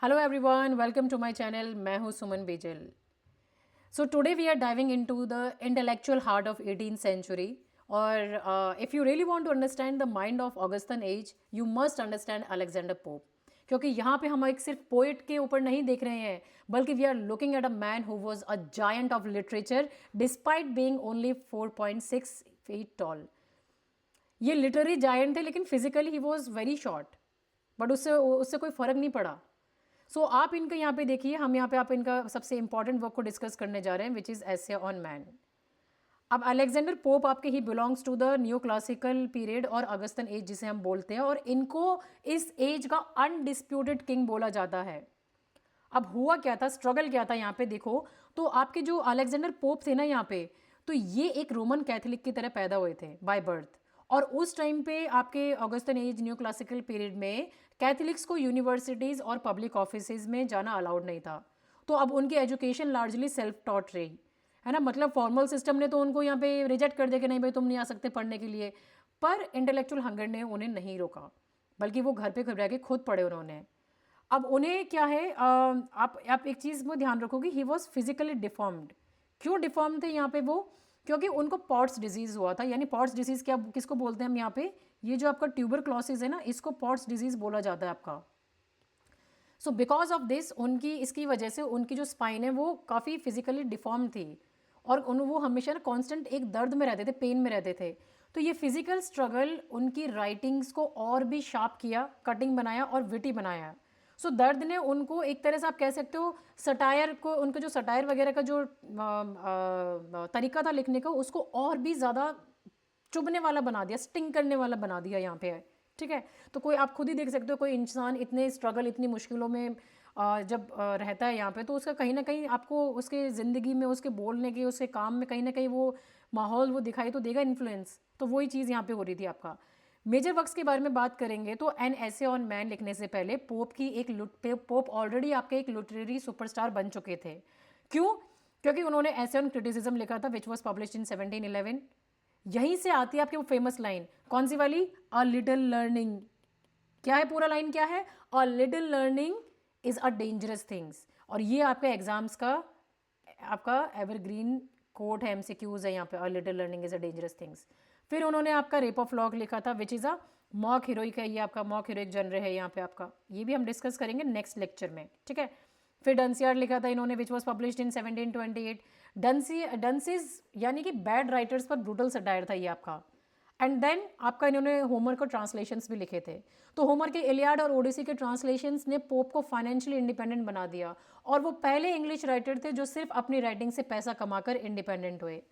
Hello everyone, welcome to my channel. मैं हूं Suman Bejal. So today we are diving into the intellectual heart of 18th century. और if you really want to understand the mind of Augustan age, you must understand Alexander Pope. क्योंकि यहाँ पे हम एक सिर्फ poet के ऊपर नहीं देख रहे हैं, बल्कि we are looking at a man who was a giant of literature despite being only 4.6 feet tall. ये लिटरेरी जायंट थे, लेकिन physically he was very short, but उससे उससे कोई फ़र्क नहीं पड़ा। सो आप इनका यहाँ पे देखिए, हम यहाँ पे आप इनका सबसे इंपॉर्टेंट वर्क को डिस्कस करने जा रहे हैं, which is essay on man. अब अलेक्जेंडर पोप आपके ही belongs to the new classical period और अगस्तन एज जिसे हम बोलते हैं, और इनको इस एज का अनडिस्प्यूटेड किंग बोला जाता है। अब हुआ क्या था, स्ट्रगल क्या था यहाँ पे देखो। तो आपके जो अलेक्जेंडर पोप थे ना यहाँ पे, तो ये एक रोमन कैथोलिक की तरह पैदा हुए थे बाय बर्थ। और उस टाइम पे आपके Augustan age new classical period में कैथोलिक्स को यूनिवर्सिटीज़ और पब्लिक ऑफिसेज में जाना अलाउड नहीं था। तो अब उनकी एजुकेशन लार्जली सेल्फ टॉट रही, है ना। मतलब फॉर्मल सिस्टम ने तो उनको यहाँ पे रिजेक्ट कर दिया कि नहीं भाई तुम नहीं आ सकते पढ़ने के लिए, पर इंटेलेक्चुअल हंगर ने उन्हें नहीं रोका, बल्कि वो घर पे रह के खुद पढ़े उन्होंने। अब उन्हें क्या है, आप एक चीज़ में ध्यान रखोगे, ही वॉज फिजिकली डिफॉर्म्ड। क्यों डिफॉर्म थे यहाँ पे वो? क्योंकि उनको पॉट्स डिजीज़ हुआ था। यानी पॉट्स डिजीज़ क्या, किसको बोलते हैं हम यहाँ पे? ये जो आपका ट्यूबर क्लॉसिस है ना, इसको पॉट्स डिजीज़ बोला जाता है आपका। सो बिकॉज ऑफ दिस, उनकी इसकी वजह से उनकी जो स्पाइन है वो काफ़ी फिजिकली डिफॉर्म थी, और वो हमेशा ना कॉन्स्टेंट एक दर्द में रहते थे, पेन में रहते थे। तो ये फिजिकल स्ट्रगल उनकी राइटिंग्स को और भी शार्प किया, कटिंग बनाया और विटी बनाया। सो दर्द ने उनको एक तरह से आप कह सकते हो सटायर को, उनका जो सटायर वगैरह का जो तरीका था लिखने का, उसको और भी ज़्यादा चुभने वाला बना दिया, स्टिंग करने वाला बना दिया यहाँ पे है। ठीक है, तो कोई आप खुद ही देख सकते हो, कोई इंसान इतने स्ट्रगल, इतनी मुश्किलों में जब रहता है यहाँ पे, तो उसका कहीं ना कहीं आपको उसके ज़िंदगी में, उसके बोलने के, उसके काम में कहीं ना कहीं वो माहौल वो दिखाई तो देगा, इन्फ्लुएंस। तो वही चीज़ यहाँ पे हो रही थी आपका। मेजर वर्क्स के बारे में बात करेंगे तो एन एसे ऑन मैन लिखने से पहले पोप की एक पोप ऑलरेडी आपके एक लिटरेरी सुपरस्टार बन चुके थे। क्यों? क्योंकि उन्होंने एसे ऑन क्रिटिसिज्म लिखा था, विच वॉज पब्लिश्ड इन 1711। यहीं से आती है आपकी वो फेमस लाइन, कौन सी वाली? A little learning. क्या है पूरा लाइन, क्या है? A little learning is a dangerous things. और ये आपका एग्जाम्स का आपका एवरग्रीन कोट है, एमसीक्यूज है यहाँ पे, a little learning is a dangerous things. फिर उन्होंने आपका रेप ऑफ लॉग लिखा था, which is a mock heroic है, ये आपका मॉक हीरोइक जनर है यहाँ पे आपका। ये भी हम डिस्कस करेंगे नेक्स्ट लेक्चर में, ठीक है। फिर डंसियार्ड लिखा था इन्होंने, विच वॉज पब्लिश्ड इन 1728। डंसिस यानी कि बैड राइटर्स पर ब्रूटल सटायर था ये आपका। एंड देन आपका इन्होंने होमर को ट्रांसलेशंस भी लिखे थे। तो होमर के इलियाड और ओडिसी के ट्रांसलेशंस ने पोप को फाइनेंशियली इंडिपेंडेंट बना दिया, और वो पहले इंग्लिश राइटर थे जो सिर्फ अपनी राइटिंग से पैसा कमाकर इंडिपेंडेंट हुए।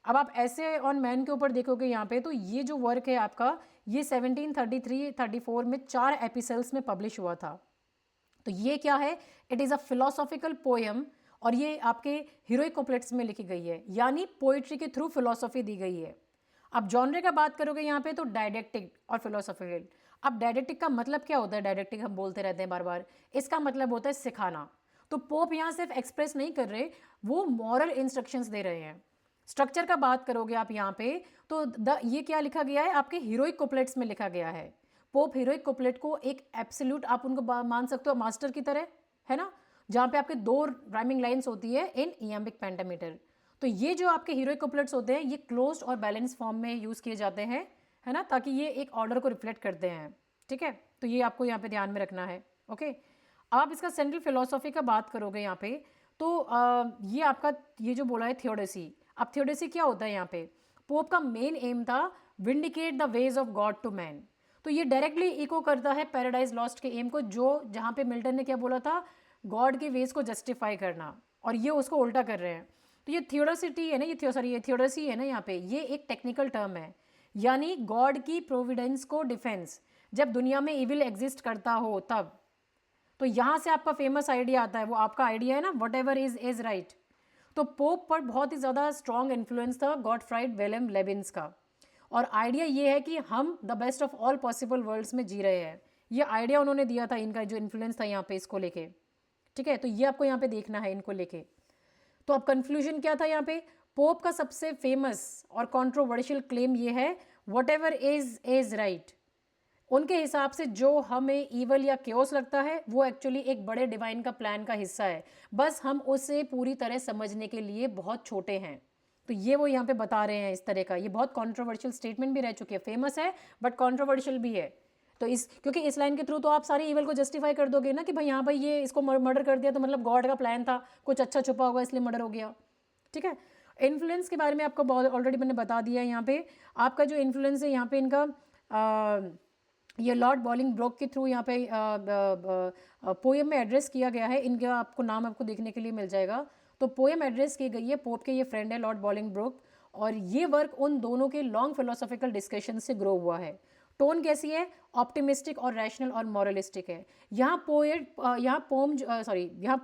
अब आप ऐसे ऑन मैन के ऊपर देखोगे यहाँ पे, तो ये जो वर्क है आपका, ये 1733-34 में 4 एपिसोड्स में पब्लिश हुआ था। तो ये क्या है? It is a philosophical poem, और ये आपके हीरोइक कॉप्लेट्स में लिखी गई है, यानी पोइट्री के थ्रू फिलोसॉफी दी गई है। अब जॉनरे का बात करोगे यहाँ पे, तो डायडेक्टिक और फिलोसॉफिकल। अब डायडेक्टिक का मतलब क्या होता है? डायडेक्टिक हम बोलते रहते हैं बार बार, इसका मतलब होता है सिखाना। तो पोप यहाँ सिर्फ एक्सप्रेस नहीं कर रहे, वो मॉरल इंस्ट्रक्शंस दे रहे हैं। स्ट्रक्चर का बात करोगे आप यहाँ पे, तो ये क्या लिखा गया है? आपके हीरोइक कुपलेट्स में लिखा गया है। पोप हीरोइक कुपलेट को एक एब्सोल्यूट आप उनको मान सकते हो मास्टर की तरह, है ना, जहाँ पे आपके 2 राइमिंग लाइन्स होती है इन इयम्बिक पेंटामीटर। तो ये जो आपके हीरोइक कुपलेट्स होते हैं, ये क्लोज्ड और बैलेंस फॉर्म में यूज़ किए जाते हैं, है ना, ताकि ये एक ऑर्डर को रिफ्लेक्ट करते हैं। ठीक है, तो ये आपको यहाँ पे ध्यान में रखना है। ओके, आप इसका सेंट्रल फिलोसॉफी का बात करोगे यहाँ पे, तो ये आपका ये जो बोला है थियोडेसी। अब थियोडेसी क्या होता है यहाँ पे? पोप का मेन एम था vindicate the ways of God to man. तो ये डायरेक्टली इको करता है पैराडाइज लॉस्ट के एम को, जो जहाँ पे मिल्टन ने क्या बोला था, गॉड के वेज को जस्टिफाई करना, और ये उसको उल्टा कर रहे हैं। तो ये थियोडोसिटी है ना, ये थियोडोसी है ना यहाँ पे, ये एक टेक्निकल टर्म है, यानी गॉड की प्रोविडेंस को डिफेंस, जब दुनिया में इविल एग्जिस्ट करता हो तब। तो यहाँ से आपका फेमस आइडिया आता है, वो आपका आइडिया है ना, वट एवर इज राइट। तो पोप पर बहुत ही ज़्यादा स्ट्रॉन्ग इन्फ्लुएंस था गॉटफ्राइड विलेम लेबिन्स का, और आइडिया ये है कि हम the best of all possible worlds में जी रहे हैं। ये आइडिया उन्होंने दिया था, इनका जो इन्फ्लुएंस था यहाँ पे इसको लेके। ठीक है, तो ये आपको यहाँ पे देखना है इनको लेके। तो अब कंक्लूजन क्या था यहाँ पे? पोप का सबसे फेमस और कंट्रोवर्शियल क्लेम ये है, वट एवर इज राइट। उनके हिसाब से जो हमें ईवल या क्योस लगता है वो एक्चुअली एक बड़े डिवाइन का प्लान का हिस्सा है, बस हम उसे पूरी तरह समझने के लिए बहुत छोटे हैं। तो ये वो यहाँ पे बता रहे हैं इस तरह का। ये बहुत कंट्रोवर्शियल स्टेटमेंट भी रह चुकी है, फेमस है बट कंट्रोवर्शियल भी है। तो क्योंकि इस लाइन के थ्रू तो आप सारी ईवल को जस्टिफाई कर दोगे ना कि भाई हाँ भाई ये इसको मर्डर कर दिया तो मतलब गॉड का प्लान था, कुछ अच्छा छुपा होगा इसलिए मर्डर हो गया। ठीक है, इन्फ्लुएंस के बारे में आपको बहुत ऑलरेडी मैंने बता दिया है। यहाँ पे आपका जो इन्फ्लुएंस है यहाँ पे इनका ये लॉर्ड बॉलिंगब्रोक के थ्रू यहाँ पे पोएम में एड्रेस किया गया है। इनका आपको नाम आपको देखने के लिए मिल जाएगा। तो पोएम एड्रेस की गई है, पोप के ये फ्रेंड है लॉर्ड बॉलिंगब्रोक, और ये वर्क उन दोनों के लॉन्ग फिलोसॉफिकल डिस्कशन से ग्रो हुआ है। टोन कैसी है? ऑप्टिमिस्टिक और रैशनल और मॉरलिस्टिक है। यहाँ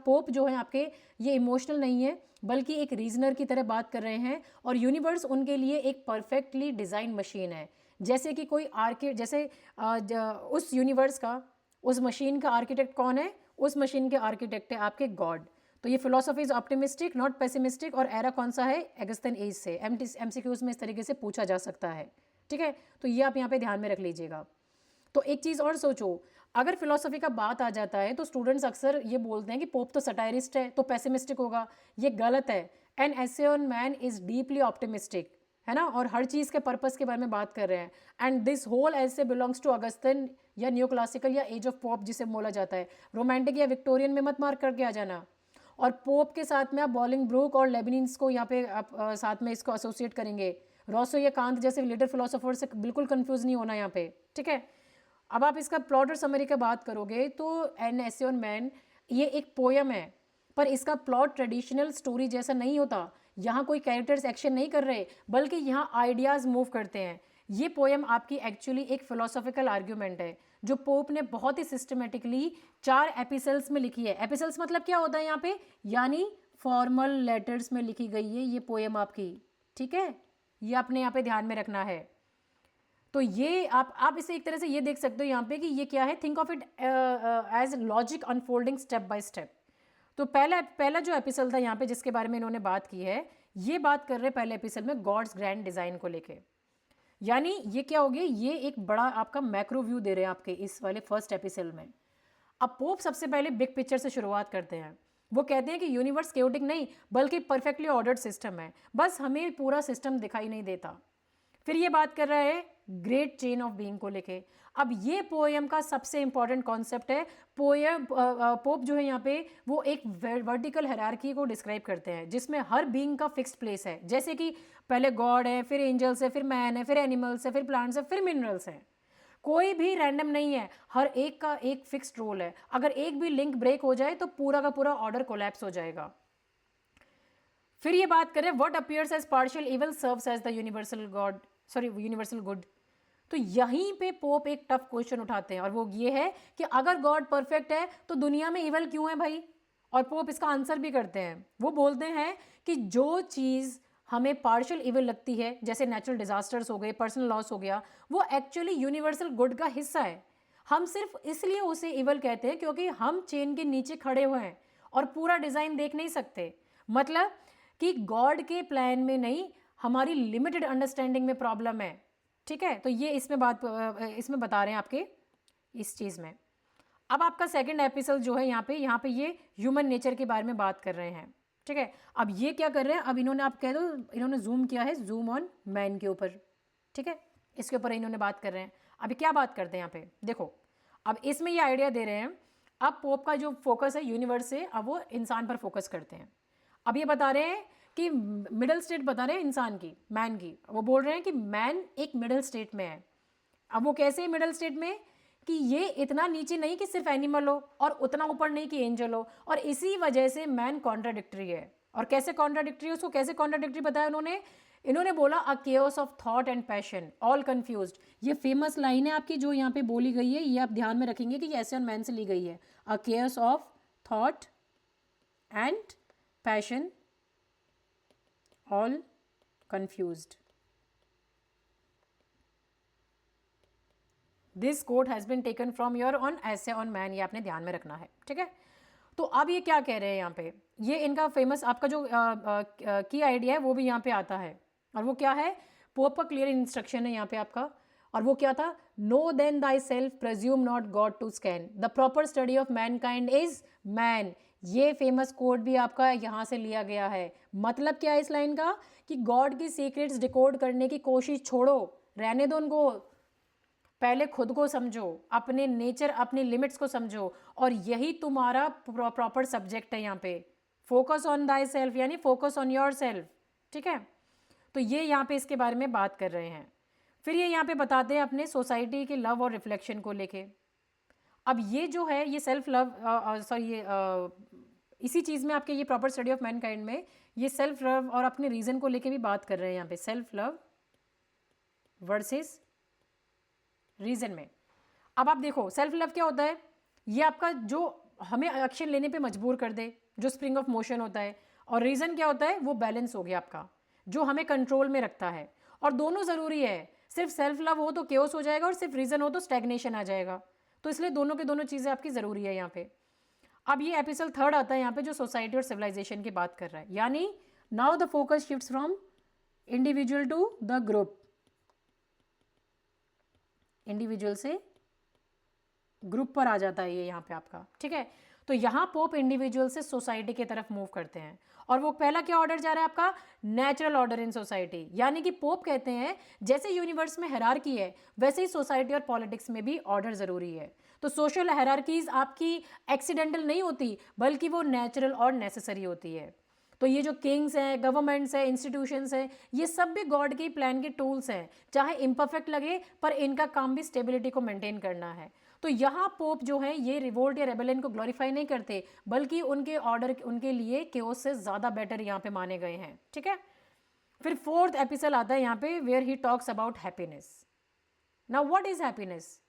पोप जो है आपके, ये इमोशनल नहीं है बल्कि एक रीजनर की तरह बात कर रहे हैं, और यूनिवर्स उनके लिए एक परफेक्टली डिज़ाइन मशीन है। जैसे कि कोई उस यूनिवर्स का, उस मशीन का आर्किटेक्ट कौन है? उस मशीन के आर्किटेक्ट है आपके गॉड। तो ये philosophy is optimistic not pessimistic, और एरा कौन सा है? ऑगस्टाइन एज से। MCQs में इस तरीके से पूछा जा सकता है। ठीक है, तो ये आप यहाँ पे ध्यान में रख लीजिएगा। तो एक चीज़ और सोचो, अगर फिलोसॉफी का बात आ जाता है तो स्टूडेंट्स अक्सर ये बोलते हैं कि पोप तो सटायरिस्ट है तो पेसिमिस्टिक होगा। ये गलत है। N essay on man is deeply optimistic, है ना, और हर चीज़ के पर्पस के बारे में बात कर रहे हैं। एंड दिस होल ऐसे बिलोंग्स टू अगस्तिन या न्यू क्लासिकल या एज ऑफ पोप जिसे बोला जाता है। रोमांटिक या विक्टोरियन में मत मार्क करके आ जाना। और पोप के साथ में आप बॉलिंगब्रोक और लेबनिन्स को यहाँ पे आप साथ में इसको एसोसिएट करेंगे। रॉसो या कांत जैसे लेटर फिलोसोफर से बिल्कुल कंफ्यूज नहीं होना यहाँ पे। ठीक है, अब आप इसका प्लॉट और समरी की बात करोगे तो एन एसे ऑन मैन ये एक पोयम है, पर इसका प्लॉट ट्रेडिशनल स्टोरी जैसा नहीं होता। यहाँ कोई कैरेक्टर्स एक्शन नहीं कर रहे बल्कि यहाँ आइडियाज़ मूव करते हैं। ये पोयम आपकी एक्चुअली एक फिलोसॉफिकल आर्ग्यूमेंट है जो पोप ने बहुत ही सिस्टमेटिकली 4 एपिसल्स में लिखी है। एपिसल्स मतलब क्या होता है यहाँ पे? यानी फॉर्मल लेटर्स में लिखी गई है ये पोयम आपकी। ठीक है, ये आपने यहाँ पे ध्यान में रखना है। तो ये आप इसे एक तरह से ये देख सकते हो यहाँ पे कि ये क्या है। Think of it as logic unfolding step by step. तो पहला जो एपिसोड था यहाँ पे जिसके बारे में इन्होंने बात की है, ये बात कर रहे हैं पहले एपिसोड में गॉड्स ग्रैंड डिज़ाइन को लेके। यानी ये क्या हो गया? ये एक बड़ा आपका मैक्रो व्यू दे रहे हैं आपके इस वाले फर्स्ट एपिसोड में। अब पोप सबसे पहले बिग पिक्चर से शुरुआत करते हैं। वो कहते हैं कि यूनिवर्स केओटिक नहीं बल्कि परफेक्टली ऑर्डर्ड सिस्टम है, बस हमें पूरा सिस्टम दिखाई नहीं देता। फिर ये बात कर रहा है ग्रेट चेन ऑफ बीइंग को लेके। अब ये पोएम का सबसे इंपॉर्टेंट कॉन्सेप्ट है। पोप जो है यहाँ पे वो एक वर्टिकल हायरार्की को डिस्क्राइब करते हैं जिसमें हर बीइंग का फिक्स्ड प्लेस है। जैसे कि पहले गॉड है, फिर एंजल्स है, फिर मैन है, फिर एनिमल्स है, फिर प्लांट्स है, फिर मिनरल्स हैं। कोई भी रैंडम नहीं है, हर एक का एक फिक्स्ड रोल है। अगर एक भी लिंक ब्रेक हो जाए तो पूरा का पूरा ऑर्डर कोलैप्स हो जाएगा। फिर ये बात करें what appears as partial evil serves as the universal good. तो यहीं पे पोप एक टफ क्वेश्चन उठाते हैं और वो ये है कि अगर गॉड परफेक्ट है तो दुनिया में इवल क्यों है भाई? और पोप इसका आंसर भी करते हैं। वो बोलते हैं कि जो चीज़ हमें पार्शियल इविल लगती है, जैसे नेचुरल डिजास्टर्स हो गए, पर्सनल लॉस हो गया, वो एक्चुअली यूनिवर्सल गुड का हिस्सा है। हम सिर्फ इसलिए उसे इवल कहते हैं क्योंकि हम चेन के नीचे खड़े हुए हैं और पूरा डिज़ाइन देख नहीं सकते। मतलब कि गॉड के प्लान में नहीं, हमारी लिमिटेड अंडरस्टैंडिंग में प्रॉब्लम है। ठीक है, तो ये इसमें बता रहे हैं आपके इस चीज़ में। अब आपका सेकंड एपिसोड जो है यहाँ पे ये ह्यूमन नेचर के बारे में बात कर रहे हैं। ठीक है, अब ये क्या कर रहे हैं? अब इन्होंने, आप कह दो, इन्होंने जूम किया है, जूम ऑन मैन के ऊपर। ठीक है, इसके ऊपर इन्होंने बात कर रहे हैं। अभी क्या बात करते हैं यहाँ पे देखो, अब इसमें ये आइडिया दे रहे हैं। अब पोप का जो फोकस है यूनिवर्स से, अब वो इंसान पर फोकस करते हैं। अब ये बता रहे हैं कि मिडिल स्टेट बता रहे हैं इंसान की, मैन की। वो बोल रहे हैं कि मैन एक मिडिल स्टेट में है। अब वो कैसे मिडिल स्टेट में? कि ये इतना नीचे नहीं कि सिर्फ एनिमल हो और उतना ऊपर नहीं कि एंजल हो, और इसी वजह से मैन कॉन्ट्राडिक्टरी है। और कैसे कॉन्ट्राडिक्टरी? उसको कैसे कॉन्ट्राडिक्टरी बताया इन्होंने बोला a chaos of thought and passion all confused. ये फेमस लाइन है आपकी जो यहाँ पे बोली गई है, ये आप ध्यान में रखेंगे कि एसे ऑन मैन से ली गई है। A chaos of thought and passion all confused. This quote has been taken from your on essay on man, ये आपने ध्यान में रखना है। ठीक है, तो अब ये क्या कह रहे हैं यहाँ पे? ये इनका फेमस आपका जो की आइडिया है वो भी यहाँ पे आता है, और वो क्या है? पोप का क्लियर इंस्ट्रक्शन है यहाँ पे आपका, और वो क्या था, know then thyself, presume not God to scan, the proper study of mankind is man. ये फेमस कोड भी आपका यहाँ से लिया गया है। मतलब क्या है इस लाइन का, कि गॉड की सीक्रेट्स डिकोड करने की कोशिश छोड़ो, रहने दो उनको, पहले खुद को समझो, अपने नेचर, अपनी लिमिट्स को समझो, और यही तुम्हारा प्रॉपर सब्जेक्ट है यहाँ पे। फोकस ऑन दाई सेल्फ, यानी फोकस ऑन योर सेल्फ, ठीक है। तो ये यहाँ पे इसके बारे में बात कर रहे हैं। फिर ये यहाँ पे बताते हैं अपने सोसाइटी के लव और रिफ्लेक्शन को लेके। अब ये जो है ये सेल्फ लव, सॉरी ये इसी चीज़ में आपके ये प्रॉपर स्टडी ऑफ मैनकाइंड में ये सेल्फ लव और अपने रीज़न को लेके भी बात कर रहे हैं यहाँ पे, सेल्फ लव वर्सेस रीज़न में। अब आप देखो सेल्फ लव क्या होता है, ये आपका जो हमें एक्शन लेने पे मजबूर कर दे, जो स्प्रिंग ऑफ मोशन होता है। और रीज़न क्या होता है, वो बैलेंस हो गया आपका, जो हमें कंट्रोल में रखता है। और दोनों ज़रूरी है, सिर्फ सेल्फ लव हो तो केओस हो जाएगा, और सिर्फ रीज़न हो तो स्टैग्नेशन आ जाएगा। तो इसलिए दोनों के दोनों चीज़ें आपकी ज़रूरी है यहाँ पे। अब ये एपिसोड 3 आता है यहाँ पे, जो सोसाइटी और सिविलाइजेशन की बात कर रहा है, यानी now the focus shifts from individual to the group, individual से ग्रुप पर आ जाता है ये यहाँ पे आपका, ठीक है। तो यहाँ पोप इंडिविजुअल से सोसाइटी की तरफ मूव करते हैं, और वो पहला क्या ऑर्डर जा रहा है आपका, नेचुरल ऑर्डर इन सोसाइटी। यानी कि पोप कहते हैं जैसे यूनिवर्स में हायरार्की है, वैसे ही सोसाइटी और पॉलिटिक्स में भी ऑर्डर ज़रूरी है। तो सोशल हायरार्कीज आपकी एक्सीडेंटल नहीं होती, बल्कि वो नेचुरल और नेसेसरी होती है। तो ये जो किंग्स हैं, गवर्नमेंट्स हैं, इंस्टीट्यूशंस हैं, ये सब भी गॉड के प्लान के टूल्स हैं, चाहे इम्परफेक्ट लगे, पर इनका काम भी स्टेबिलिटी को मेंटेन करना है। तो यहाँ पोप जो है ये रिवोल्ट या रेबेलियन को ग्लोरीफाई नहीं करते, बल्कि उनके ऑर्डर उनके लिए केओस से ज़्यादा बेटर यहाँ पे माने गए हैं, ठीक है। फिर 4th एपिसोड आता है यहाँ पे, where he talks about happiness. Now what is happiness,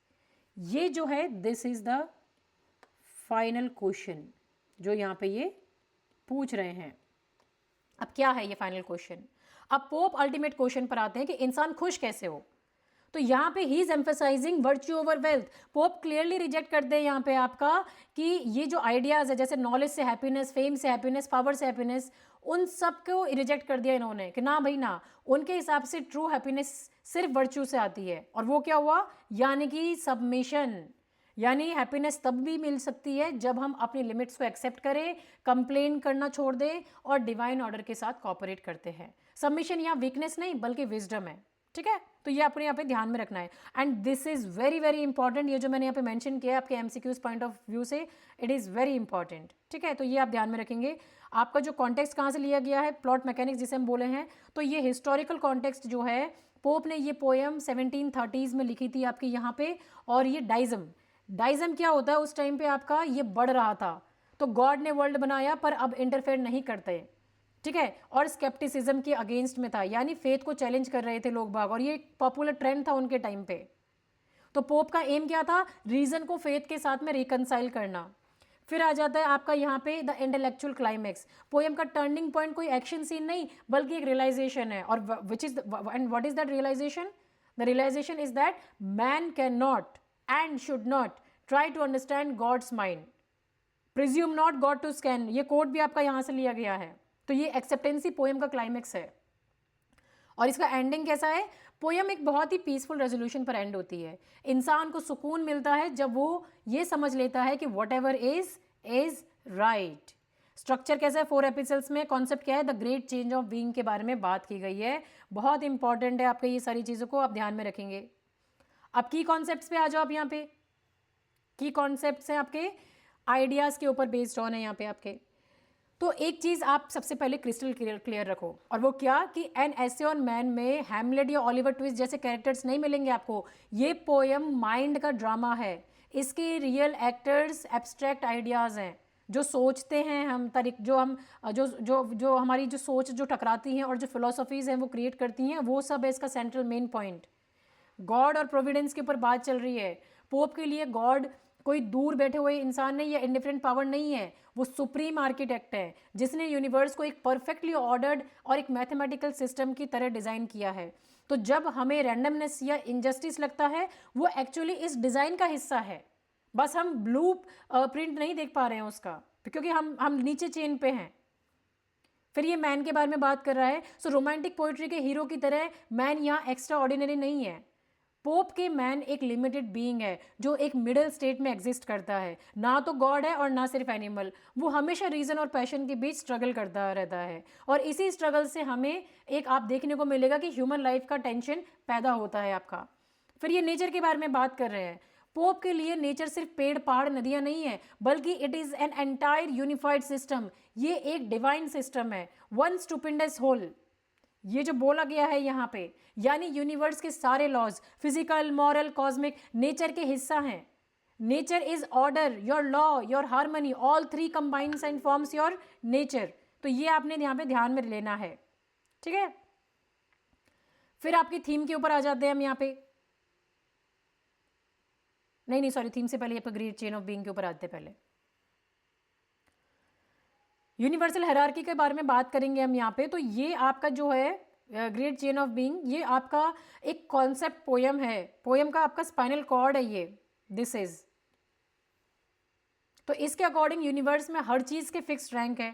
ये जो है this is the final question जो यहाँ पे ये पूछ रहे हैं। अब क्या है ये फाइनल क्वेश्चन, अब पोप अल्टीमेट क्वेश्चन पर आते हैं कि इंसान खुश कैसे हो। तो यहाँ पे he is emphasizing virtue over wealth. Pope clearly reject कर दे यहाँ पे आपका कि ये जो आइडियाज़ है, जैसे नॉलेज से हैप्पीनेस, फेम से हैप्पीनेस, पावर से हैप्पीनेस, उन सब को रिजेक्ट कर दिया इन्होंने कि ना भाई ना, उनके हिसाब से ट्रू हैप्पीनेस सिर्फ वर्च्यू से आती है। और वो क्या हुआ, यानी कि सबमिशन, यानी हैप्पीनेस तब भी मिल सकती है जब हम अपनी लिमिट्स को एक्सेप्ट करें, कंप्लेन करना छोड़ दें और डिवाइन ऑर्डर के साथ कोऑपरेट करते हैं। सबमिशन यहाँ वीकनेस नहीं बल्कि विजडम है, ठीक है। तो ये अपने यहाँ पे ध्यान में रखना है, and this is very very important. ये जो मैंने यहाँ पे मेंशन किया है आपके एमसीक्यूज पॉइंट ऑफ व्यू से, इट इज़ वेरी इंपॉर्टेंट, ठीक है। तो ये आप ध्यान में रखेंगे। आपका जो कॉन्टेक्स्ट कहाँ से लिया गया है, प्लॉट मैकेनिक्स जिसे हम बोले हैं, तो ये हिस्टोरिकल कॉन्टेक्स्ट जो है, पोप ने ये पोएम 1730s में लिखी थी आपकी यहाँ पे। और ये डाइज़म क्या होता है, उस टाइम पे आपका ये बढ़ रहा था, तो गॉड ने वर्ल्ड बनाया पर अब इंटरफेयर नहीं करते, ठीक है। और स्केप्टिसिज्म के अगेंस्ट में था, यानी फेथ को चैलेंज कर रहे थे लोग बाग, और ये एक पॉपुलर ट्रेंड था उनके टाइम पे। तो पोप का एम क्या था, रीजन को फेथ के साथ में रिकनसाइल करना। फिर आ जाता है आपका यहाँ पे द इंटेलेक्चुअल क्लाइमैक्स। पोएम का टर्निंग पॉइंट कोई एक्शन सीन नहीं बल्कि एक रियलाइजेशन है, और which is and what is that realization, the realization is that man can not and should not try to understand God's mind, presume not God to scan. ये code भी आपका यहाँ से लिया गया है। तो ये एक्सेप्टेंसी पोएम का क्लाइमैक्स है। और इसका एंडिंग कैसा है, पोएम एक बहुत ही पीसफुल रेजोल्यूशन पर एंड होती है। इंसान को सुकून मिलता है जब वो ये समझ लेता है कि what ever is right. Structure कैसा है 4 एपिसोड्स में, कॉन्सेप्ट क्या है, the great change of being के बारे में बात की गई है। बहुत इंपॉर्टेंट है आपके, ये सारी चीज़ों को आप ध्यान में रखेंगे। अब की कॉन्सेप्ट्स पे आ जाओ। आप यहाँ पे की कॉन्सेप्ट्स हैं आपके, आइडियाज़ के ऊपर बेस्ड ऑन है यहाँ पे आपके। तो एक चीज़ आप सबसे पहले क्रिस्टल क्लियर रखो, और वो क्या कि एन एसे ऑन मैन में हैमलेट या ओलिवर ट्विस्ट जैसे कैरेक्टर्स नहीं मिलेंगे आपको। ये पोएम माइंड का ड्रामा है, इसके रियल एक्टर्स एब्स्ट्रैक्ट आइडियाज़ हैं, जो सोचते हैं हम जो हमारी जो सोच जो टकराती हैं और जो फिलोसफीज़ हैं वो क्रिएट करती हैं, वो सब है इसका सेंट्रल मेन पॉइंट। गॉड और प्रोविडेंस के ऊपर बात चल रही है। पोप के लिए गॉड कोई दूर बैठे हुए इंसान नहीं या इंडिफरेंट पावर नहीं है, वो सुप्रीम आर्किटेक्ट है जिसने यूनिवर्स को एक परफेक्टली ऑर्डर्ड और एक मैथमेटिकल सिस्टम की तरह डिज़ाइन किया है। तो जब हमें रैंडमनेस या इनजस्टिस लगता है, वो एक्चुअली इस डिज़ाइन का हिस्सा है, बस हम ब्लू प्रिंट नहीं देख पा रहे हैं उसका, क्योंकि हम नीचे चेन पे हैं। फिर ये मैन के बारे में बात कर रहा है। सो रोमांटिक पोइट्री के हीरो की तरह मैन यहाँ एक्स्ट्रा ऑर्डिनरी नहीं है। पोप के मैन एक लिमिटेड बीइंग है जो एक मिडिल स्टेट में एग्जिस्ट करता है, ना तो गॉड है और ना सिर्फ एनिमल। वो हमेशा रीजन और पैशन के बीच स्ट्रगल करता रहता है, और इसी स्ट्रगल से हमें एक आप देखने को मिलेगा कि ह्यूमन लाइफ का टेंशन पैदा होता है आपका। फिर ये नेचर के बारे में बात कर रहे हैं। पोप के लिए नेचर सिर्फ पेड़ पहाड़ नदियां नहीं है, बल्कि it is an entire unified system. ये एक डिवाइन सिस्टम है, वन स्टुपिंडस होल। ये जो बोला गया है यहाँ पे, यानी यूनिवर्स के सारे laws, physical, moral, cosmic, nature के हिस्सा हैं। Nature is order, your law, your harmony, all three combines and forms your nature. तो ये आपने यहाँ पे ध्यान में लेना है, ठीक है। फिर आपकी थीम के ऊपर आ जाते हैं हम यहाँ पे। नहीं सॉरी, थीम से पहले आपका ग्रेट चेन ऑफ बीइंग के ऊपर आते हैं। पहले यूनिवर्सल हायरार्की के बारे में बात करेंगे हम यहाँ पे। तो ये आपका जो है ग्रेट चेन ऑफ बीइंग, ये आपका एक कॉन्सेप्ट पोयम है, पोयम का आपका स्पाइनल कॉर्ड है ये, दिस इज। तो इसके अकॉर्डिंग यूनिवर्स में हर चीज के फिक्स्ड रैंक है,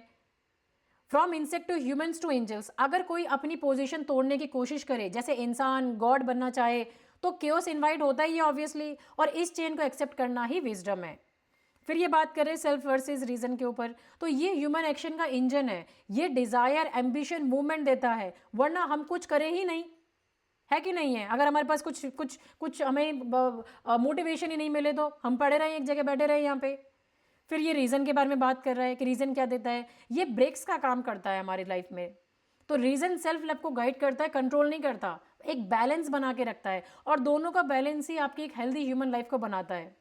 from insect to humans to angels. अगर कोई अपनी पोजीशन तोड़ने की कोशिश करे, जैसे इंसान गॉड बनना चाहे, तो केओस इनवाइट होता ही है ऑब्वियसली, और इस चेन को एक्सेप्ट करना ही विजडम है। फिर ये बात करें सेल्फ वर्सेस रीजन के ऊपर, तो ये ह्यूमन एक्शन का इंजन है। ये डिजायर, एम्बिशन, मूवमेंट देता है, वरना हम कुछ करें ही नहीं, है कि नहीं है। अगर हमारे पास कुछ कुछ कुछ हमें मोटिवेशन ही नहीं मिले तो हम पड़े रहें, एक जगह बैठे रहे यहाँ पे। फिर ये रीजन के बारे में बात कर रहा है कि रीजन क्या देता है, ये ब्रेक्स का काम करता है हमारी लाइफ में। तो रीजन सेल्फ लव को गाइड करता है, कंट्रोल नहीं करता, एक बैलेंस बना के रखता है, और दोनों का बैलेंस ही आपकी एक हेल्दी ह्यूमन लाइफ को बनाता है।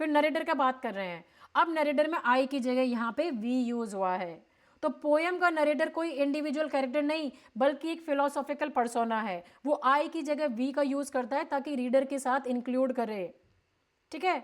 फिर नरेटर का बात कर रहे हैं। अब नरेटर में आई की जगह यहाँ पे वी यूज हुआ है। तो पोयम का नरेटर कोई इंडिविजुअल कैरेक्टर नहीं, बल्कि एक फिलोसॉफिकल पर्सोना है। वो आई की जगह वी का यूज करता है ताकि रीडर के साथ इंक्लूड करे, ठीक है।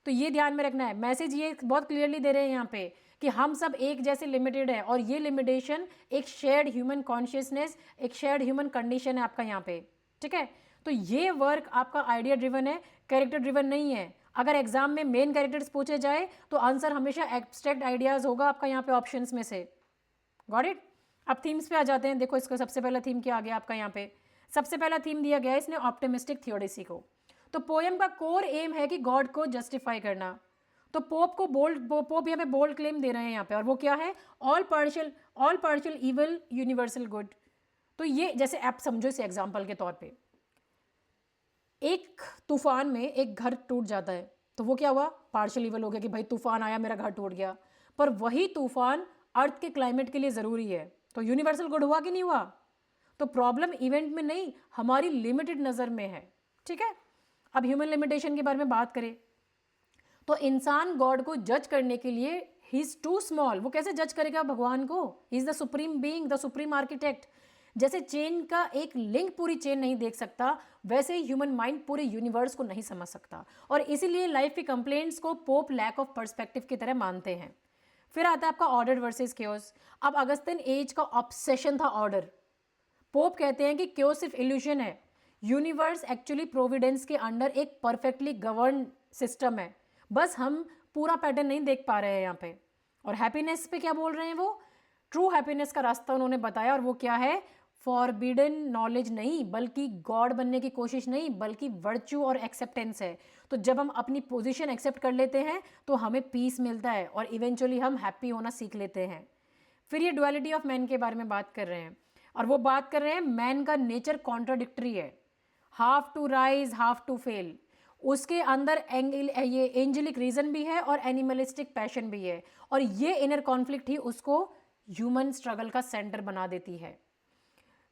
तो ये ध्यान में रखना है। मैसेज ये बहुत क्लियरली दे रहे हैं यहाँ पे कि हम सब एक जैसे लिमिटेड है, और ये लिमिटेशन एक शेयर्ड ह्यूमन कॉन्शियसनेस, एक शेयर्ड ह्यूमन कंडीशन है आपका यहाँ पे, ठीक है। तो ये वर्क आपका आइडिया ड्रिवन है, कैरेक्टर ड्रिवन नहीं है। अगर एग्जाम में मेन कैरेक्टर्स पूछे जाए तो आंसर हमेशा एब्स्ट्रैक्ट आइडियाज होगा आपका यहाँ पे ऑप्शंस में से। Got it. अब थीम्स पे आ जाते हैं। देखो इसको सबसे पहला थीम क्या आ गया आपका यहाँ पे, सबसे पहला थीम दिया गया है इसने ऑप्टिमिस्टिक थियोडेसी को। तो पोयम का कोर एम है कि गॉड को जस्टिफाई करना। तो पोप यहाँ पे बोल्ड क्लेम दे रहे हैं यहाँ पे, और वो क्या है, all partial evil universal good. तो ये जैसे आप समझो इसे एग्जाम्पल के तौर पे, एक तूफान में एक घर टूट जाता है, तो वो क्या हुआ, पार्शियल इवल हो गया कि भाई तूफान आया मेरा घर टूट गया। पर वही तूफान अर्थ के क्लाइमेट के लिए ज़रूरी है, तो यूनिवर्सल गुड हुआ कि नहीं हुआ। तो प्रॉब्लम इवेंट में नहीं, हमारी लिमिटेड नज़र में है, ठीक है। अब ह्यूमन लिमिटेशन के बारे में बात करें तो इंसान गॉड को जज करने के लिए ही इज़ टू स्मॉल। वो कैसे जज करेगा भगवान को, he is the supreme being, the supreme architect. जैसे चेन का एक लिंक पूरी चेन नहीं देख सकता, वैसे ही ह्यूमन माइंड पूरे यूनिवर्स को नहीं समझ सकता, और इसीलिए लाइफ की कंप्लेंट्स को पोप लैक ऑफ पर्सपेक्टिव की तरह मानते हैं। फिर आता है आपका ऑर्डर वर्सेस क्योस। अब अगस्तिन एज का ऑब्सेशन था ऑर्डर। पोप कहते हैं कि क्योस सिर्फ इल्यूजन है, यूनिवर्स एक्चुअली प्रोविडेंस के अंडर एक परफेक्टली गवर्न सिस्टम है, बस हम पूरा पैटर्न नहीं देख पा रहे हैं यहाँ पे। और हैप्पीनेस पे क्या बोल रहे हैं, वो ट्रू हैप्पीनेस का रास्ता उन्होंने बताया, और वो क्या है, फॉरबिडन नॉलेज नहीं, बल्कि गॉड बनने की कोशिश नहीं, बल्कि वर्च्यू और एक्सेप्टेंस है। तो जब हम अपनी पोजीशन एक्सेप्ट कर लेते हैं तो हमें पीस मिलता है, और इवेंचुअली हम हैप्पी होना सीख लेते हैं। फिर ये डुअलिटी ऑफ मैन के बारे में बात कर रहे हैं, और वो बात कर रहे हैं मैन का नेचर कॉन्ट्राडिक्टरी है, half to rise half to fall. उसके अंदर ये एंजेलिक रीजन भी है और एनिमलिस्टिक पैशन भी है, और ये इनर कॉन्फ्लिक्ट ही उसको ह्यूमन स्ट्रगल का सेंटर बना देती है।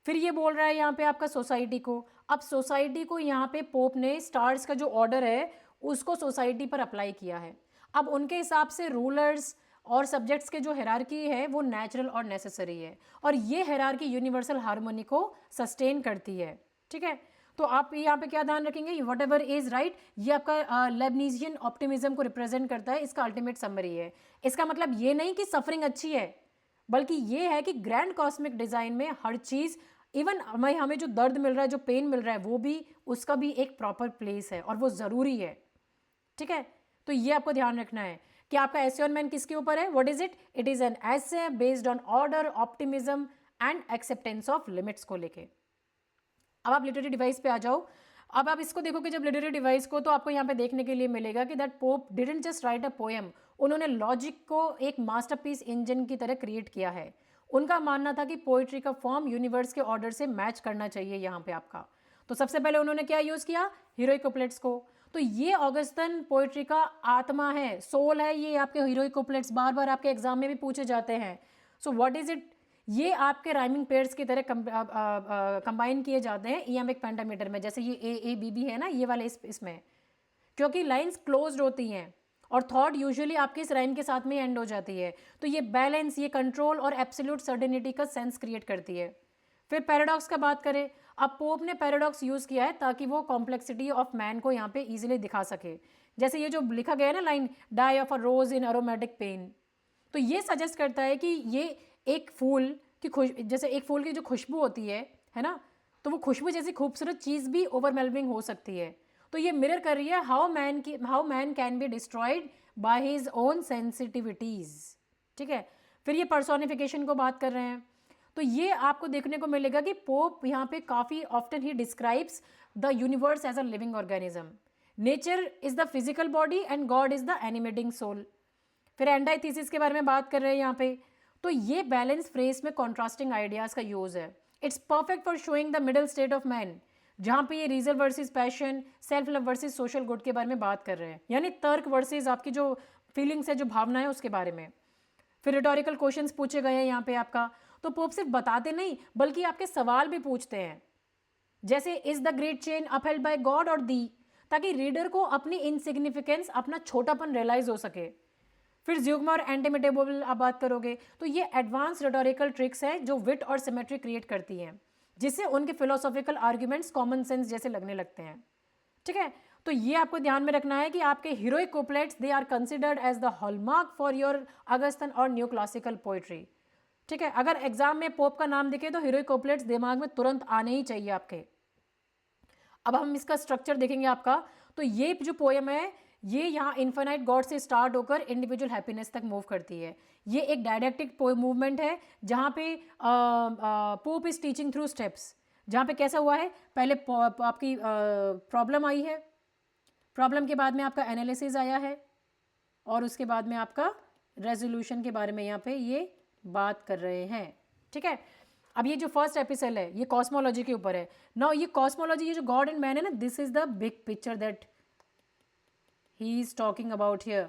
फिर ये बोल रहा है यहाँ पे आपका सोसाइटी को। अब सोसाइटी को यहाँ पे पोप ने स्टार्स का जो ऑर्डर है उसको सोसाइटी पर अप्लाई किया है। अब उनके हिसाब से रूलर्स और सब्जेक्ट्स के जो हायरार्की है वो नेचुरल और नेसेसरी है, और ये हायरार्की यूनिवर्सल हार्मोनी को सस्टेन करती है, ठीक है। तो आप यहाँ पे क्या ध्यान रखेंगे, वट एवर इज राइट, ये आपका लेबनीजियन ऑप्टिमिज्म को रिप्रेजेंट करता है, इसका अल्टीमेट समरी है। इसका मतलब ये नहीं कि सफरिंग अच्छी है, बल्कि ये है कि ग्रैंड कॉस्मिक डिजाइन में हर चीज, इवन हमें जो दर्द मिल रहा है, जो पेन मिल रहा है, वो भी उसका भी एक प्रॉपर प्लेस है और वो जरूरी है, ठीक है। तो ये आपको ध्यान रखना है कि आपका एसे ऑन मैन किसके ऊपर है, what is it, it is an essay based on order, optimism and acceptance of limits को लेके। अब आप लिटरेरी डिवाइस पे आ जाओ। अब आप इसको देखोगे जब लिटरेरी डिवाइस को, तो आपको यहाँ पे देखने के लिए मिलेगा कि that pope didn't just right a poem, उन्होंने लॉजिक को एक मास्टरपीस इंजन की तरह क्रिएट किया है। उनका मानना था कि पोइट्री का फॉर्म यूनिवर्स के ऑर्डर से मैच करना चाहिए यहाँ पे आपका। तो सबसे पहले उन्होंने क्या यूज़ किया, हीरोइक कुप्लेट्स को। तो ये ऑगस्टन पोइट्री का आत्मा है, सोल है, ये आपके हीरोइक कुप्लेट्स बार बार आपके एग्जाम में भी पूछे जाते हैं। सो व्हाट इज इट, ये आपके राइमिंग पेयर्स की तरह कंबाइन किए जाते हैं इयामिक पेंटामीटर में, जैसे ये ए बी बी है ना, ये वाले इसमें, क्योंकि लाइंस क्लोज्ड होती हैं और थॉट यूजुअली आपके इस राइम के साथ में एंड हो जाती है। तो ये बैलेंस, ये कंट्रोल और एब्सोल्यूट सर्टेनिटी का सेंस क्रिएट करती है। फिर पैराडॉक्स का बात करें, अब पोप ने पैराडॉक्स यूज़ किया है ताकि वो कॉम्प्लेक्सिटी ऑफ मैन को यहाँ पे इजीली दिखा सके। जैसे ये जो लिखा गया है ना line, die of a rose in aromatic pain, तो ये सजेस्ट करता है कि ये एक फूल की जैसे एक फूल की जो खुशबू होती है ना, तो वो खुशबू जैसी खूबसूरत चीज़ भी ओवरवेलमिंग हो सकती है। तो ये मिरर कर रही है how man can be destroyed by his own sensitivities. ठीक है, फिर ये पर्सोनिफिकेशन को बात कर रहे हैं, तो ये आपको देखने को मिलेगा कि पोप यहाँ पे काफ़ी often he describes the universe as a living organism. Nature is the physical body and God is the animating soul. फिर एंटाइथीसिस के बारे में बात कर रहे हैं यहाँ पे, तो ये बैलेंस फ्रेज में कॉन्ट्रास्टिंग आइडियाज़ का यूज़ है। It's perfect for showing the middle state of man, जहाँ पे ये reason versus passion, self love versus social good के बारे में बात कर रहे हैं, यानी तर्क वर्सेस आपकी जो फीलिंग्स है, जो भावना है, उसके बारे में। फिर रिटोरिकल क्वेश्चंस पूछे गए हैं यहाँ पे आपका, तो पोप सिर्फ बताते नहीं बल्कि आपके सवाल भी पूछते हैं, जैसे is the great chain upheld by God और दी, ताकि रीडर को अपनी इनसिग्निफिकेंस, अपना छोटापन रियलाइज हो सके। फिर ज़्यूगमा और एंटीमिटेबल आप बात करोगे, तो ये एडवांस रिटोरिकल ट्रिक्स हैं जो विट और सिमेट्री क्रिएट करती हैं, जिससे उनके फिलोसॉफिकल आर्ग्यूमेंट्स कॉमन सेंस जैसे लगने लगते हैं। ठीक है, तो ये आपको ध्यान में रखना है कि आपके heroic couplets they are considered as the hallmark for your Augustan और न्यू क्लासिकल पोइट्री। ठीक है, अगर एग्जाम में पोप का नाम दिखे तो हीरोइक कुप्लेट्स दिमाग में तुरंत आने ही चाहिए आपके। अब हम इसका स्ट्रक्चर देखेंगे आपका, तो ये जो पोएम है ये यहाँ इन्फिनाइट गॉड से स्टार्ट होकर इंडिविजुअल हैप्पीनेस तक मूव करती है। ये एक डायडेक्टिक मूवमेंट है जहाँ पे pope is teaching through steps, जहाँ पे कैसा हुआ है, पहले आपकी प्रॉब्लम आई है, प्रॉब्लम के बाद में आपका एनालिसिस आया है, और उसके बाद में आपका रेजोल्यूशन के बारे में यहाँ पे ये बात कर रहे हैं। ठीक है, अब ये जो फर्स्ट एपिसोड है ये कॉस्मोलॉजी के ऊपर है। नाउ ये कॉस्मोलॉजी, ये जो गॉड एंड मैन है ना, this is the big picture that he is talking about here.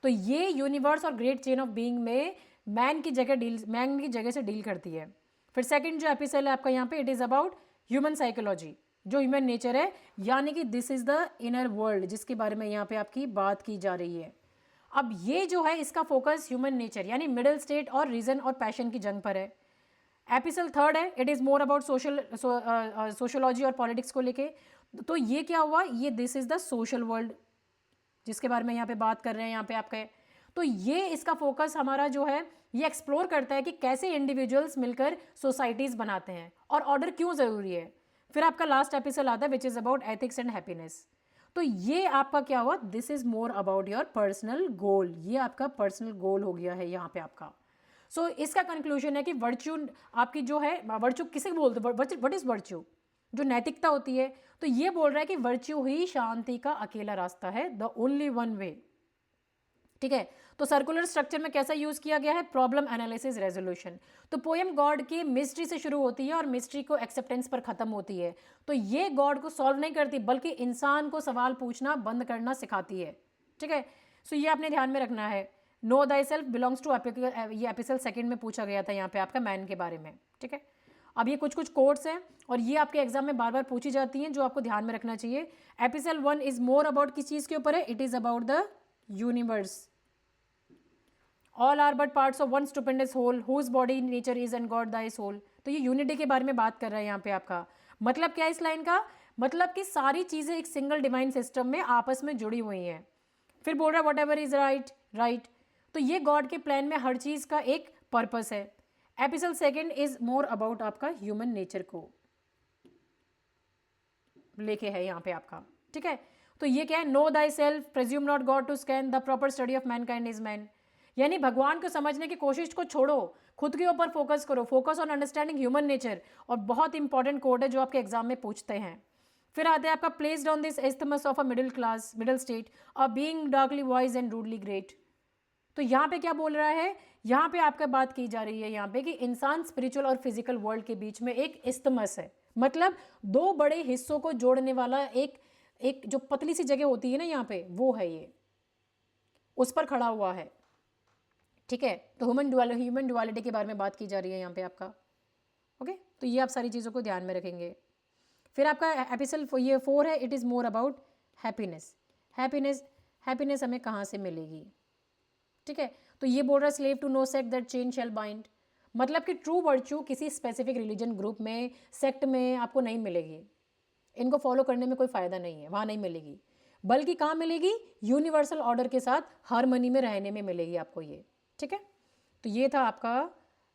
तो ये यूनिवर्स और ग्रेट चेन ऑफ बीइंग में मैन की जगह से डील करती है। फिर सेकंड जो एपिसोड है आपका यहाँ पे, it is about human psychology, जो ह्यूमन नेचर है, यानी कि this is the inner world, जिसके बारे में यहाँ पे आपकी बात की जा रही है। अब ये जो है इसका फोकस ह्यूमन नेचर यानी मिडिल स्टेट और रीजन और पैशन की जंग पर है। एपिसोड थर्ड है, it is more about sociology और पॉलिटिक्स को लेके। तो ये क्या हुआ, ये this is the social world, जिसके बारे में यहाँ पे बात कर रहे हैं यहाँ पे आपके। तो ये इसका फोकस हमारा जो है ये एक्सप्लोर करता है कि कैसे इंडिविजुअल्स मिलकर सोसाइटीज़ बनाते हैं और ऑर्डर क्यों ज़रूरी है। फिर आपका लास्ट एपिसोड आता है which is about ethics and happiness. तो ये आपका क्या हुआ, this is more about your personal goal, ये आपका पर्सनल गोल हो गया है यहाँ पे आपका। सो इसका कंक्लूजन है कि वर्च्यू आपकी जो है, वर्च्यू किसे बोलते हैं, व्हाट इज़ वर्च्यू, जो नैतिकता होती है। तो ये बोल रहा है कि वर्च्यू ही शांति का अकेला रास्ता है, द ओनली वन वे। ठीक है, तो सर्कुलर स्ट्रक्चर में कैसा यूज़ किया गया है, प्रॉब्लम एनालिसिस रेजोल्यूशन। तो पोएम गॉड की मिस्ट्री से शुरू होती है और मिस्ट्री को एक्सेप्टेंस पर ख़त्म होती है। तो ये गॉड को सॉल्व नहीं करती बल्कि इंसान को सवाल पूछना बंद करना सिखाती है। ठीक है, सो ये आपने ध्यान में रखना है। Know Dai self belongs to, ये एपिसोड सेकंड में पूछा गया था यहाँ पे आपका मैन के बारे में। ठीक है, अब ये कुछ कोट्स हैं और ये आपके एग्जाम में बार बार पूछी जाती हैं, जो आपको ध्यान में रखना चाहिए। एपिसोड 1 इज मोर अबाउट किस चीज़ के ऊपर है, it is about the universe. All are but parts of one stupendous whole whose body nature is and God thy soul. तो ये यूनिटी के बारे में बात कर रहा है यहाँ पे आपका। मतलब क्या है इस लाइन का, मतलब कि सारी चीज़ें एक सिंगल डिवाइन सिस्टम में आपस में जुड़ी हुई हैं। फिर बोल रहा है वट एवर इज राइट। तो ये गॉड के प्लान में हर चीज़ का एक पर्पस है। Episode second is more about आपका ह्यूमन नेचर को लेके है यहाँ पे आपका। ठीक है, तो ये क्या है, know thy self presume not God to scan the proper study of mankind is man. यानी भगवान को समझने की कोशिश को छोड़ो, खुद के ऊपर फोकस करो, focus on understanding human nature. और बहुत इंपॉर्टेंट कोड है जो आपके एग्जाम में पूछते हैं, फिर आता है आपका placed on this isthmus of a middle state, a being darkly voice and rudely great. तो यहाँ पे क्या बोल रहा है, यहाँ पे आपका बात की जा रही है यहाँ पे कि इंसान स्पिरिचुअल और फिजिकल वर्ल्ड के बीच में एक इस्तमस है, मतलब दो बड़े हिस्सों को जोड़ने वाला एक एक जो पतली सी जगह होती है ना यहाँ पे, वो है ये, उस पर खड़ा हुआ है। ठीक है, तो ह्यूमन डुअलिटी के बारे में बात की जा रही है यहाँ पे आपका। ओके, तो ये आप सारी चीज़ों को ध्यान में रखेंगे। फिर आपका एपिसोड ये 4 है, it is more about happiness. Happiness हमें कहाँ से मिलेगी? ठीक है, तो ये बोल रहा है slave to no sect that chain shall bind, मतलब कि ट्रू वर्च्यू किसी स्पेसिफिक रिलीजन ग्रुप में, सेक्ट में आपको नहीं मिलेगी, इनको फॉलो करने में कोई फ़ायदा नहीं है, वहाँ नहीं मिलेगी, बल्कि कहाँ मिलेगी? यूनिवर्सल ऑर्डर के साथ हारमनी में रहने में मिलेगी आपको ये। ठीक है, तो ये था आपका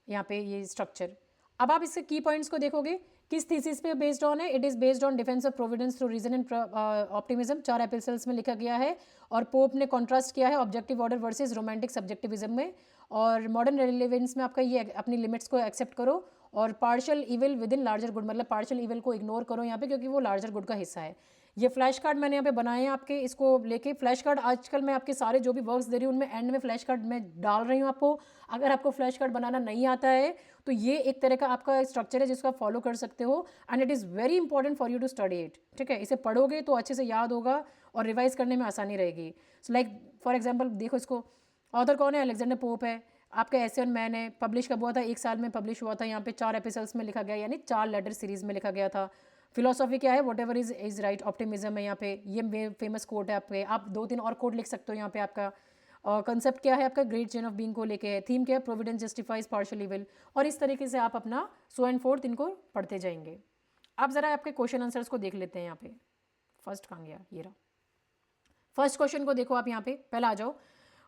यहाँ पे ये स्ट्रक्चर। अब आप इसके की पॉइंट्स को देखोगे, किस थीसिस पे बेस्ड ऑन है? It is based on defence of providence through reason and optimism, 4 episodes में लिखा गया है। और पोप ने कॉन्ट्रास्ट किया है ऑब्जेक्टिव ऑर्डर वर्सेस रोमांटिक सब्जेक्टिविज्म में। और मॉडर्न रेलिवेंस में आपका ये अपनी लिमिट्स को एक्सेप्ट करो, और partial evil with in larger good, मतलब पार्शियल इविल को इग्नोर करो यहाँ पे, क्योंकि वो लार्जर गुड का हिस्सा है। ये फ्लैश कार्ड मैंने यहाँ पे बनाए हैं आपके, इसको लेके फ्लैश कार्ड आजकल मैं आपके सारे जो भी वर्क्स दे रही हूँ उनमें एंड में फ्लैश कार्ड मैं डाल रही हूँ आपको। अगर आपको फ्लैश कार्ड बनाना नहीं आता है तो ये एक तरह का आपका स्ट्रक्चर है जिसको आप फॉलो कर सकते हो, and it is very important for you to study it. ठीक है, इसे पढ़ोगे तो अच्छे से याद होगा और रिवाइज करने में आसानी रहेगी। सो लाइक फॉर एग्जाम्पल देखो, इसको ऑथर कौन है? अलेक्जेंडर पोप है। आपका एसे ऑन मैन है, पब्लिश कब हुआ था? 1 साल में पब्लिश हुआ था। यहाँ पे 4 एपिसोड्स में लिखा गया, यानी 4 लेटर सीरीज में लिखा गया था। फिलोसॉफी क्या है? What ever is right, optimism है यहाँ पे, ये फेमस कोट है आपके। आप 2-3 और कोट लिख सकते हो यहाँ पे। आपका कंसेप्ट क्या है? आपका ग्रेट चेन ऑफ बीइंग को लेके है। थीम क्या है? Providence justifies partial evil. और इस तरीके से आप अपना सो एंड फोर्थ इनको पढ़ते जाएंगे। अब ज़रा आपके क्वेश्चन आंसर्स को देख लेते हैं यहाँ पे। फर्स्ट कहाँ गया? ये रहा। फर्स्ट क्वेश्चन को देखो आप यहाँ पे, पहला आ जाओ।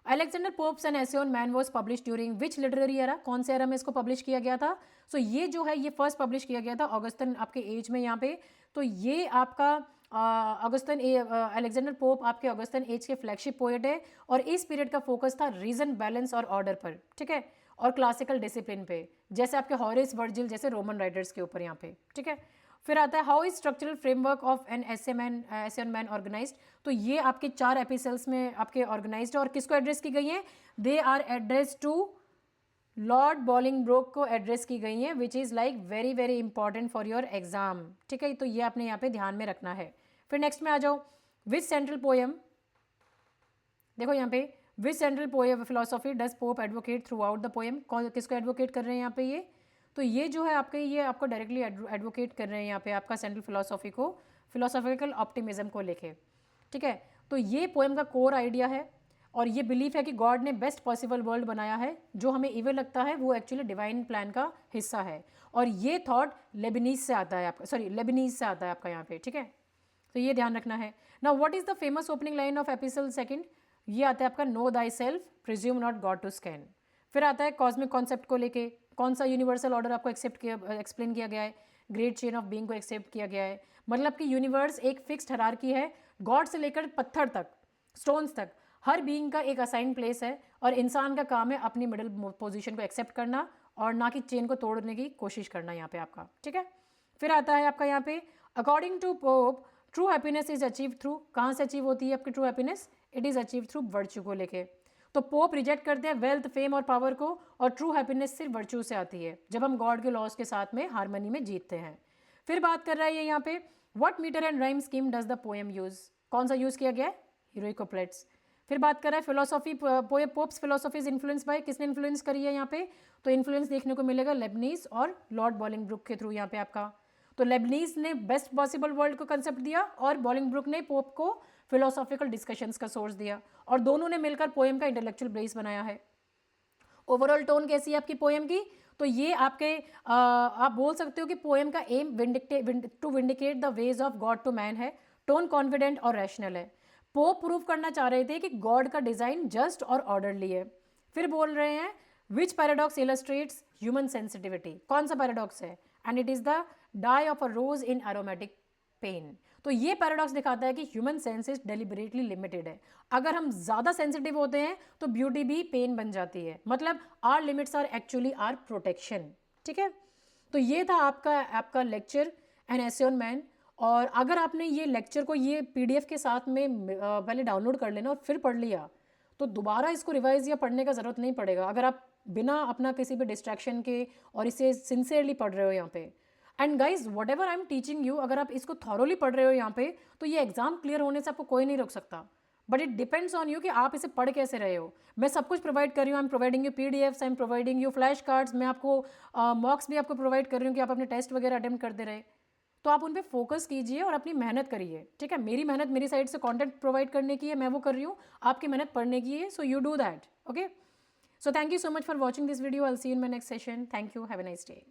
Alexander pops N essay on man was publish during which literary era, कौन से एरा में इसको पब्लिश किया गया था? सो ये जो है ये फर्स्ट पब्लिश किया गया था ऑगस्टन आपके एज में यहाँ पे। तो ये आपका ऑगस्टन अलेक्जेंडर पोप आपके ऑगस्टन एज के फ्लैगशिप पोएट है, और इस पीरियड का फोकस था रीजन, बैलेंस और ऑर्डर पर। ठीक है, और क्लासिकल डिसिप्लिन पे, जैसे आपके हॉरेस वर्जिल जैसे रोमन राइटर्स के ऊपर यहाँ पे। ठीक है, फिर आता है how is structural framework of an essay on man organized. तो ये आपके 4 एपिसोड्स में आपके ऑर्गेनाइज्ड है, और किसको एड्रेस की गई है? They are address to Lord Bolingbroke को एड्रेस की गई हैं, which is like very very important for your exam. ठीक है, तो ये आपने यहाँ पे ध्यान में रखना है। फिर नेक्स्ट में आ जाओ, विच सेंट्रल पोएम, देखो यहाँ पे, which central poem philosophy does Pope advocate throughout the poem, कौन किसको एडवोकेट कर रहे हैं यहाँ पे? ये तो ये जो है आपके, ये आपको डायरेक्टली एडवोकेट कर रहे हैं यहाँ पे आपका सेंट्रल फिलोसॉफी को, फिलोसॉफिकल ऑप्टिमिज्म को लेके। ठीक है, तो ये पोएम का कोर आइडिया है, और ये बिलीफ है कि गॉड ने बेस्ट पॉसिबल वर्ल्ड बनाया है, जो हमें इविल लगता है वो एक्चुअली डिवाइन प्लान का हिस्सा है। और ये थॉट लेबनीज से आता है आपका, सॉरी लेबनीज से आता है आपका यहाँ पे। ठीक है, तो ये ध्यान रखना है। Now what is the famous opening line of episode second? ये आता है आपका know Dai self, presume not God to scan. फिर आता है कॉस्मिक कॉन्सेप्ट को लेके, कौन सा यूनिवर्सल ऑर्डर आपको एक्सप्लेन किया गया है? ग्रेट चेन ऑफ बीइंग को एक्सेप्ट किया गया है, मतलब कि यूनिवर्स एक फिक्स्ड हायरार्की है, गॉड से लेकर पत्थर तक, स्टोन्स तक, हर बीइंग का एक असाइन प्लेस है, और इंसान का काम है अपनी मिडिल पोजीशन को एक्सेप्ट करना और ना कि चेन को तोड़ने की कोशिश करना यहाँ पे आपका। ठीक है, फिर आता है आपका यहाँ पे according to Pope true happiness is achieve through, कहाँ से अचीव होती है आपकी true happiness? It is achieve through virtue को लेके। तो पोप रिजेक्ट करते हैं वेल्थ, फेम और पावर को, और ट्रू हैप्पीनेस सिर्फ वर्च्यू से आती है, जब हम गॉड के लॉज के साथ में हारमनी में जीतते हैं। फिर बात कर रहा है ये यहाँ पे, what meter and rhyme scheme does the poem use, कौन सा यूज़ किया गया है? Heroic couplets. फिर बात कर रहा है philosophy, Pope's philosophies influence by, किसने इन्फ्लुएंस करी है यहाँ पे? तो इन्फ्लुएंस देखने को मिलेगा लेबनीज और लॉर्ड बॉलिंगब्रुक के थ्रू यहाँ पे आपका। तो लेबनीज ने बेस्ट पॉसिबल वर्ल्ड को कंसेप्ट दिया, और बॉलिंगब्रुक ने पोप को फिलोसॉफिकल डिस्कशंस का सोर्स दिया, और दोनों ने मिलकर पोएम का इंटेलेक्चुअल बेस बनाया है। ओवरऑल टोन कैसी है आपकी पोएम की? तो ये आपके आप बोल सकते हो कि पोएम का aim to vindicate the ways of God to man है, टोन कॉन्फिडेंट और रैशनल है। पोप प्रूव करना चाह रहे थे कि गॉड का डिजाइन जस्ट और ऑर्डरली है। फिर बोल रहे हैं which paradox illustrates human sensitivity, कौन सा पैराडॉक्स है? And it is the die of a rose in aromatic pain. तो ये पैराडॉक्स दिखाता है कि ह्यूमन सेंसेस डेलिबरेटली लिमिटेड है, अगर हम ज़्यादा सेंसिटिव होते हैं तो ब्यूटी भी पेन बन जाती है, मतलब our limits are actually our protection. ठीक है, तो ये था आपका lecture an essay on man. और अगर आपने ये लेक्चर को ये PDF के साथ में पहले डाउनलोड कर लेना और फिर पढ़ लिया, तो दोबारा इसको रिवाइज या पढ़ने का ज़रूरत नहीं पड़ेगा, अगर आप बिना अपना किसी भी डिस्ट्रैक्शन के और इसे सिंसियरली पढ़ रहे हो यहाँ पे। And guys what ever I am teaching you, अगर आप इसको थॉरोली पढ़ रहे हो यहाँ पे, तो ये एग्जाम क्लियर होने से आपको कोई नहीं रोक सकता। But it depends on you कि आप इसे पढ़ कैसे रहे हो। मैं सब कुछ प्रोवाइड कर रही हूँ, I am providing you PDFs, I am providing you flash cards, मैं आपको मॉक्स भी आपको प्रोवाइड कर रही हूँ कि आप अपने टेस्ट वगैरह अटेम्प्ट करते रहे। तो आप उन पर फोकस कीजिए और अपनी मेहनत करिए, ठीक है। मेरी मेहनत मेरी साइड से कंटेंट प्रोवाइड करने की है, मैं वो कर रही हूँ, आपकी मेहनत पढ़ने की है, so you do that, okay. So thank you so much for watching this video. I'll see you in my next session. Thank you. Have a nice day.